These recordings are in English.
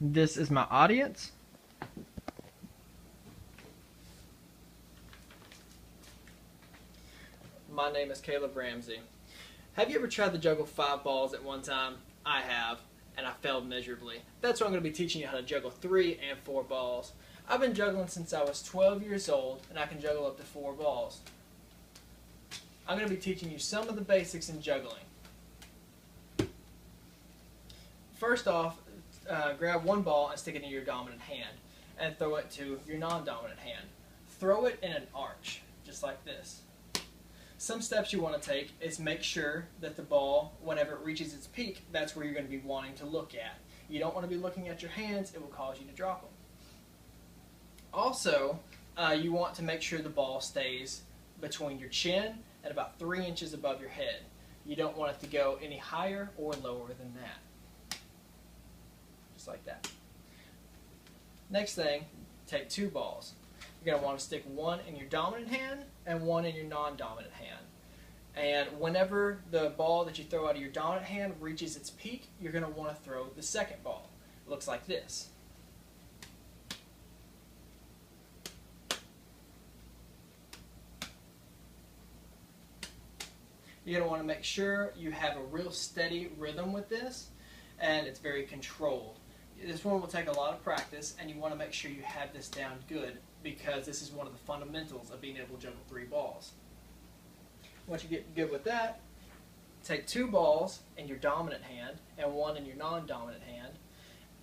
This is my audience. My name is Caleb Ramsey. Have you ever tried to juggle 5 balls at one time? I have, and I failed miserably. That's why I'm going to be teaching you how to juggle 3 and 4 balls. I've been juggling since I was 12 years old, and I can juggle up to 4 balls. I'm going to be teaching you some of the basics in juggling. First off, grab one ball and stick it in your dominant hand, and throw it to your non-dominant hand. Throw it in an arch, just like this. Some steps you want to take is make sure that the ball, whenever it reaches its peak, that's where you're going to be wanting to look at. You don't want to be looking at your hands, it will cause you to drop them. Also, you want to make sure the ball stays between your chin and about 3 inches above your head. You don't want it to go any higher or lower than that. Just like that. Next thing, take 2 balls. You're going to want to stick one in your dominant hand and one in your non-dominant hand. And whenever the ball that you throw out of your dominant hand reaches its peak, you're going to want to throw the second ball. It looks like this. You're going to want to make sure you have a real steady rhythm with this, and it's very controlled. This one will take a lot of practice, and you want to make sure you have this down good, because this is one of the fundamentals of being able to juggle 3 balls. Once you get good with that, take 2 balls in your dominant hand and one in your non-dominant hand,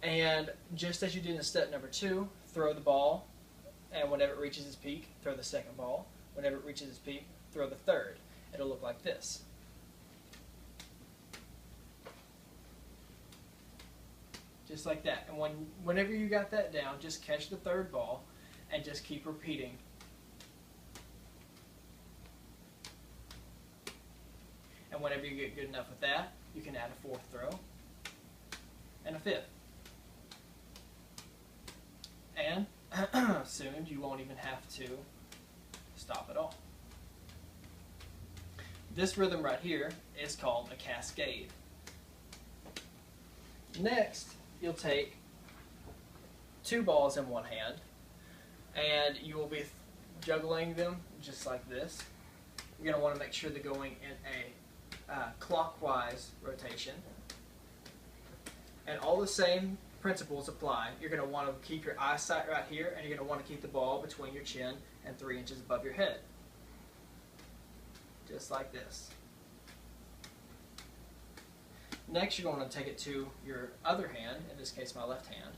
and just as you did in step number 2, throw the ball, and whenever it reaches its peak, throw the second ball. Whenever it reaches its peak, throw the third. It'll look like this. Just like that. And whenever you got that down, just catch the third ball and just keep repeating. And whenever you get good enough with that, you can add a 4th throw and a 5th. And soon you won't even have to stop at all. This rhythm right here is called a cascade. Next, you'll take 2 balls in one hand, and you will be juggling them just like this. You're going to want to make sure they're going in a clockwise rotation. And all the same principles apply. You're going to want to keep your eyesight right here, and you're going to want to keep the ball between your chin and 3 inches above your head. Just like this. Next, you're going to take it to your other hand, in this case my left hand,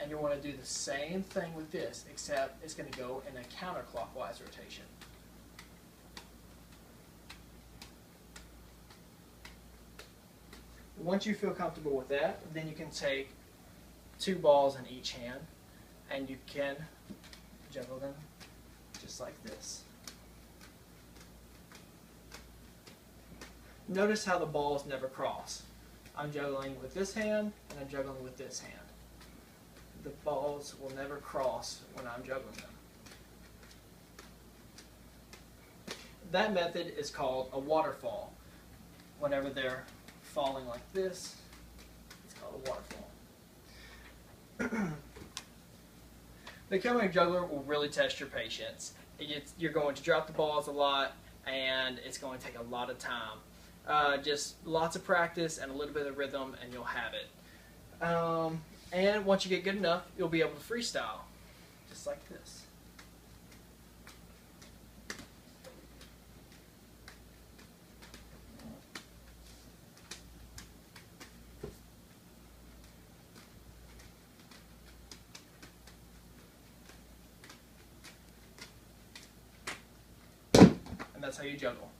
and you want to do the same thing with this, except it's going to go in a counterclockwise rotation. Once you feel comfortable with that, then you can take 2 balls in each hand, and you can juggle them just like this. Notice how the balls never cross. I'm juggling with this hand, and I'm juggling with this hand. The balls will never cross when I'm juggling them. That method is called a waterfall. Whenever they're falling like this, it's called a waterfall. Becoming a juggler will really test your patience. You're going to drop the balls a lot, and it's going to take a lot of time. Just lots of practice and a little bit of rhythm, and you'll have it. And once you get good enough, you'll be able to freestyle, just like this. And that's how you juggle.